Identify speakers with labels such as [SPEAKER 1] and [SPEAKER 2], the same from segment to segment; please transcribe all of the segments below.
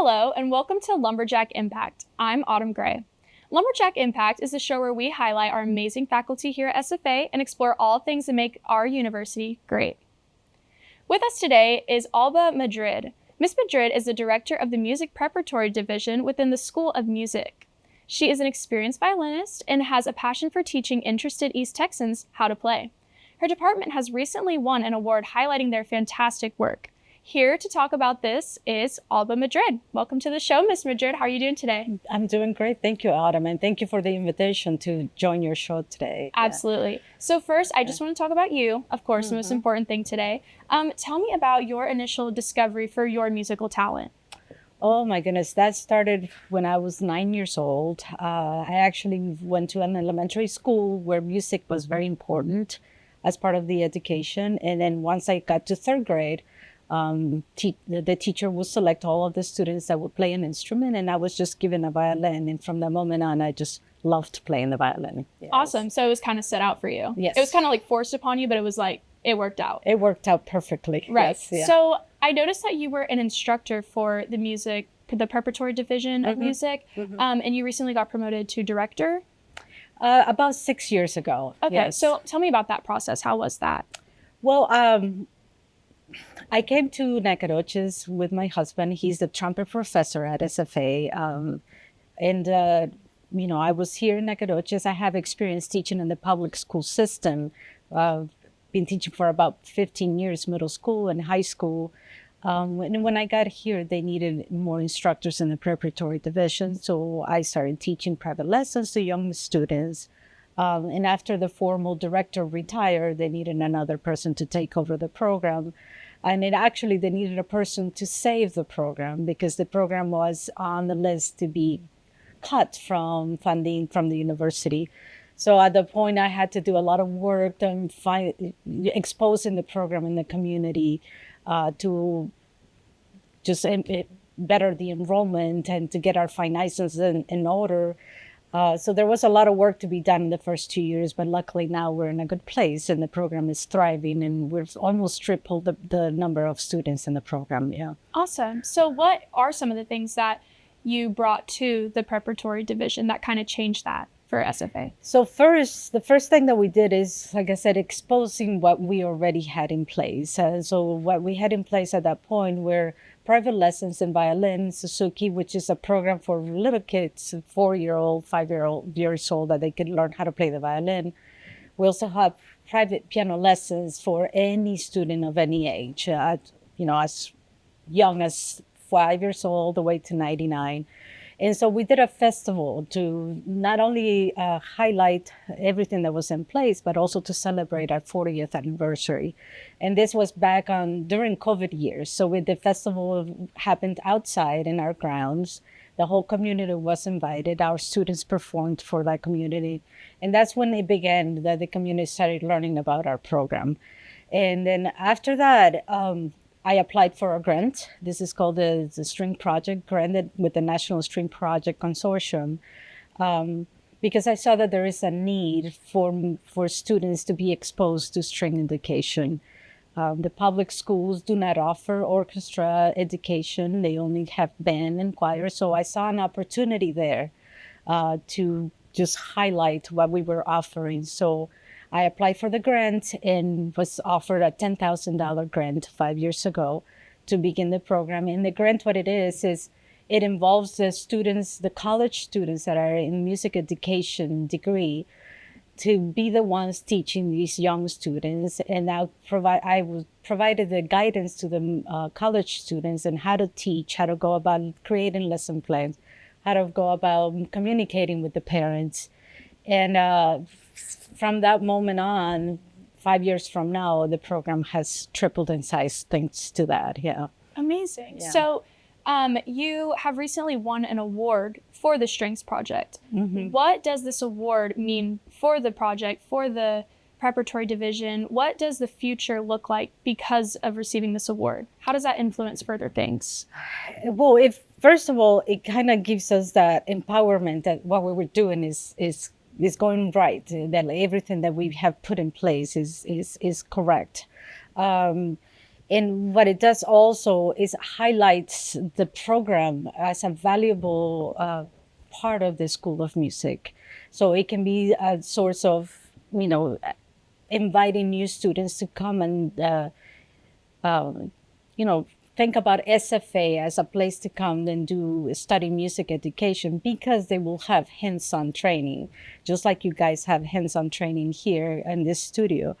[SPEAKER 1] Hello, and welcome to Lumberjack Impact. I'm Autumn Gray. Lumberjack Impact is a show where we highlight our amazing faculty here at SFA and explore all things that make our university great. With us today is Alba Madrid. Ms. Madrid is the director of the Music Preparatory Division within the School of Music. She is an experienced violinist and has a passion for teaching interested East Texans how to play. Her department has recently won an award highlighting their fantastic work. Here to talk about this is Alba Madrid. Welcome to the show, Ms. Madrid. How are you doing today?
[SPEAKER 2] I'm doing great. Thank you, Autumn, and thank you for the invitation to join your show today.
[SPEAKER 1] Absolutely. So first, I just want to talk about you, of course, the most important thing today. Tell me about your initial discovery for your musical talent.
[SPEAKER 2] Oh my goodness, that started when I was 9 years old. I actually went to an elementary school where music was very important as part of the education. And then once I got to third grade, the teacher would select all of the students that would play an instrument, and I was just given a violin. And from that moment on, I just loved playing the violin. Yes.
[SPEAKER 1] Awesome. So it was kind of set out for you.
[SPEAKER 2] Yes.
[SPEAKER 1] It was kind of like forced upon you, but it was like, it worked out.
[SPEAKER 2] It worked out perfectly.
[SPEAKER 1] Right.
[SPEAKER 2] Yes, yeah.
[SPEAKER 1] So I noticed that you were an instructor for the preparatory division of music, and you recently got promoted to director.
[SPEAKER 2] About 6 years ago.
[SPEAKER 1] Okay.
[SPEAKER 2] Yes.
[SPEAKER 1] So tell me about that process. How was that?
[SPEAKER 2] Well, I came to Nacogdoches with my husband. He's the trumpet professor at SFA. I was here in Nacogdoches. I have experience teaching in the public school system. Been teaching for about 15 years, middle school and high school. When I got here, they needed more instructors in the preparatory division. So I started teaching private lessons to young students. And after the formal director retired, they needed another person to take over the program. And they needed a person to save the program because the program was on the list to be cut from funding from the university. So at the point, I had to do a lot of work on exposing the program in the community to just better the enrollment and to get our finances in order. So there was a lot of work to be done in the first 2 years, but luckily now we're in a good place and the program is thriving and we've almost tripled the number of students in the program. Yeah.
[SPEAKER 1] Awesome. So what are some of the things that you brought to the preparatory division that kind of changed that for SFA?
[SPEAKER 2] So the first thing that we did is, like I said, exposing what we already had in place. So what we had in place at that point were private lessons in violin, Suzuki, which is a program for little kids, 4-year-old, 5 years old, that they could learn how to play the violin. We also have private piano lessons for any student of any age, as young as 5 years old all the way to 99. And so we did a festival to not only highlight everything that was in place, but also to celebrate our 40th anniversary. And this was back during COVID years. So the festival happened outside in our grounds. The whole community was invited. Our students performed for that community. And that's when it began, that the community started learning about our program. And then after that, I applied for a grant. This is called the String Project, granted with the National String Project Consortium, because I saw that there is a need for students to be exposed to string education. The public schools do not offer orchestra education. They only have band and choir. So I saw an opportunity there to just highlight what we were offering. So I applied for the grant and was offered a $10,000 grant 5 years ago to begin the program. And the grant, what it is it involves the college students that are in music education degree to be the ones teaching these young students. And I provided the guidance to the college students on how to teach, how to go about creating lesson plans, how to go about communicating with the parents. And from that moment on, 5 years from now, the program has tripled in size thanks to that. Yeah.
[SPEAKER 1] Amazing.
[SPEAKER 2] Yeah.
[SPEAKER 1] So you have recently won an award for the Strings Project. What does this award mean for the project, for the preparatory division? What does the future look like because of receiving this award? How does that influence further things?
[SPEAKER 2] Well, first of all, it kind of gives us that empowerment that what we were doing is going right, that everything that we have put in place is correct. And what it does also is highlights the program as a valuable part of the School of Music. So it can be a source of, inviting new students to come and, you know, think about SFA as a place to come and study music education, because they will have hands-on training, just like you guys have hands-on training here in this studio.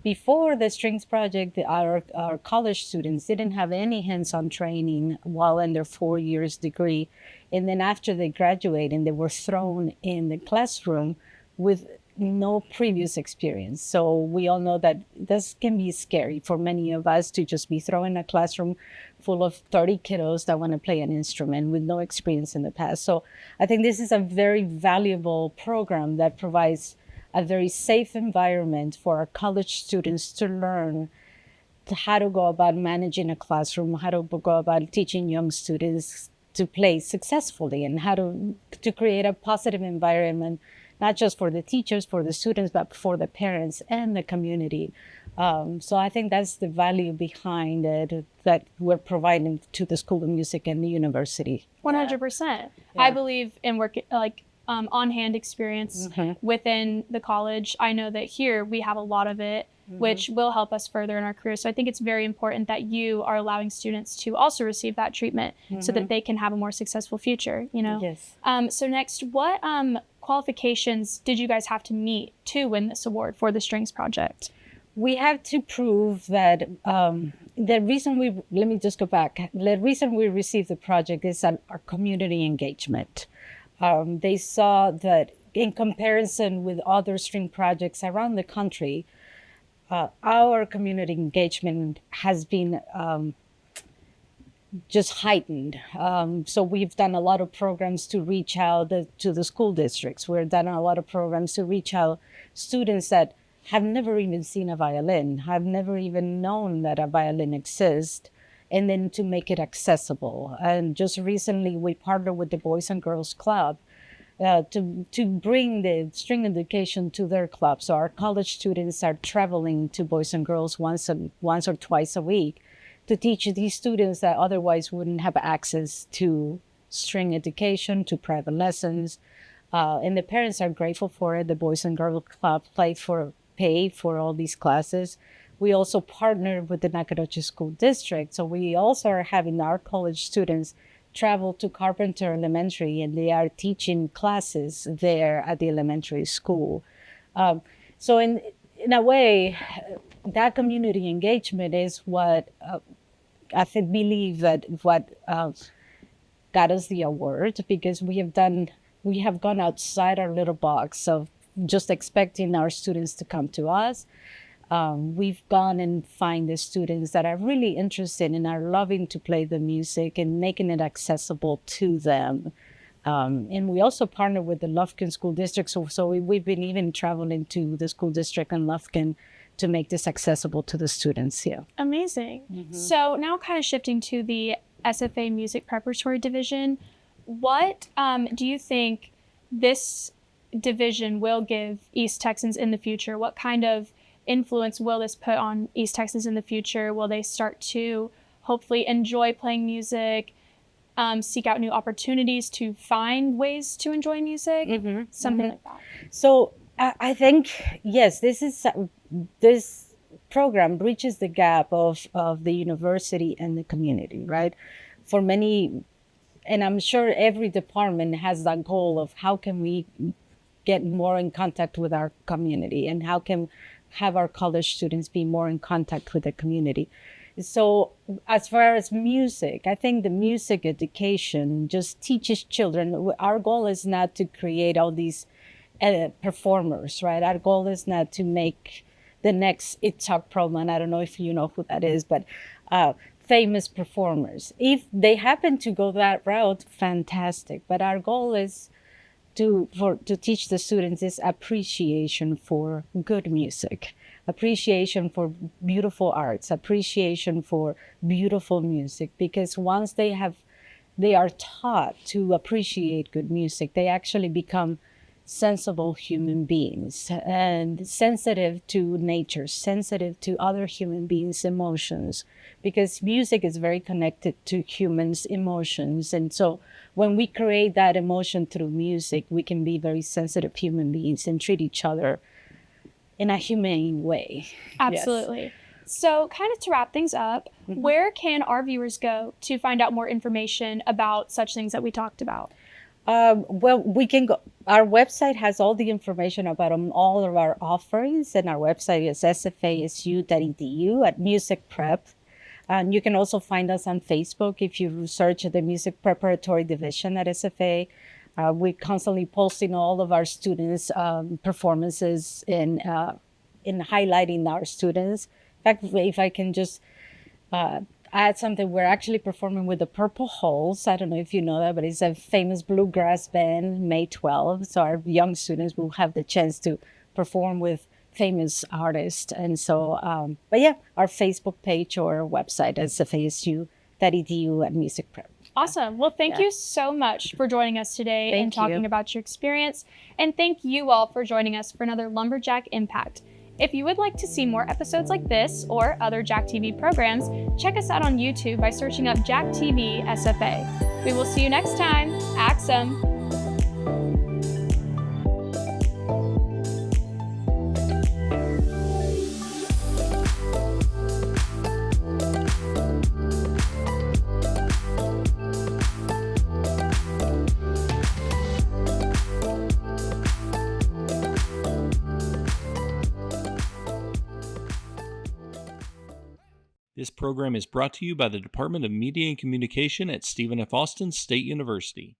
[SPEAKER 2] Before the Strings Project, our college students didn't have any hands-on training while in their 4 years degree. And then after they graduated, they were thrown in the classroom with no previous experience. So we all know that this can be scary for many of us, to just be thrown in a classroom full of 30 kiddos that want to play an instrument with no experience in the past. So I think this is a very valuable program that provides a very safe environment for our college students to learn how to go about managing a classroom, how to go about teaching young students to play successfully, and how to create a positive environment, not just for the teachers, for the students, but for the parents and the community. So I think that's the value behind it that we're providing to the School of Music and the university.
[SPEAKER 1] 100%.
[SPEAKER 2] Yeah.
[SPEAKER 1] I believe in work, on-hand experience within the college. I know that here we have a lot of it, which will help us further in our career. So I think it's very important that you are allowing students to also receive that treatment so that they can have a more successful future,
[SPEAKER 2] Yes.
[SPEAKER 1] So next, what qualifications did you guys have to meet to win this award for the Strings Project?
[SPEAKER 2] We have to prove that let me just go back. The reason we received the project is our community engagement. They saw that in comparison with other string projects around the country, our community engagement has been just heightened. So we've done a lot of programs to reach out to the school districts. We've done a lot of programs to reach out students that have never even seen a violin, have never even known that a violin exists, and then to make it accessible. And just recently, we partnered with the Boys and Girls Club to bring the string education to their club. So our college students are traveling to Boys and Girls once or twice a week to teach these students that otherwise wouldn't have access to string education, to private lessons. And the parents are grateful for it. The Boys and Girls Club pay for all these classes. We also partner with the Nacogdoches School District. So we also are having our college students travel to Carpenter Elementary, and they are teaching classes there at the elementary school. So in a way, that community engagement is what I believe that what got us the award, because we have gone outside our little box of just expecting our students to come to us. We've gone and find the students that are really interested and are loving to play the music and making it accessible to them. And we also partner with the Lufkin School District. So we've been even traveling to the school district in Lufkin to make this accessible to the students here.
[SPEAKER 1] Amazing. So now kind of shifting to the SFA Music Preparatory Division, what do you think this division will give East Texans in the future? What kind of influence will this put on East Texans in the future? Will they start to hopefully enjoy playing music, seek out new opportunities to find ways to enjoy music, something like that? So
[SPEAKER 2] I think, yes, this program bridges the gap of the university and the community, right? For many, and I'm sure every department has that goal of how can we get more in contact with our community, and how can have our college students be more in contact with the community. So as far as music, I think the music education just teaches children. Our goal is not to create all these performers, right? Our goal is not to make the next Itzhak Perlman, I don't know if you know who that is, but famous performers. If they happen to go that route, fantastic. But our goal is to teach the students is appreciation for good music, appreciation for beautiful arts, appreciation for beautiful music. Because once they are taught to appreciate good music, they actually become sensible human beings and sensitive to nature, sensitive to other human beings' emotions, because music is very connected to humans' emotions. And so when we create that emotion through music, we can be very sensitive human beings and treat each other in a humane way.
[SPEAKER 1] Absolutely. So, kind of to wrap things up, where can our viewers go to find out more information about such things that we talked about?
[SPEAKER 2] Well, we can go. Our website has all the information about all of our offerings, and our website is sfasu.edu at Music Prep. And you can also find us on Facebook if you search the Music Preparatory Division at SFA. We're constantly posting all of our students' performances in highlighting our students. In fact, if I can just add something, we're actually performing with the Purple Holes. I don't know if you know that, but it's a famous bluegrass band, May 12th. So our young students will have the chance to perform with famous artists. And so, but yeah, our Facebook page or website is fasu.edu at Music Prep.
[SPEAKER 1] Awesome. Well, thank you so much for joining us today and talking
[SPEAKER 2] you.
[SPEAKER 1] about your experience. And thank you all for joining us for another Lumberjack Impact. If you would like to see more episodes like this or other Jack TV programs, check us out on YouTube by searching up Jack TV SFA. We will see you next time. Axum.
[SPEAKER 3] This program is brought to you by the Department of Media and Communication at Stephen F. Austin State University.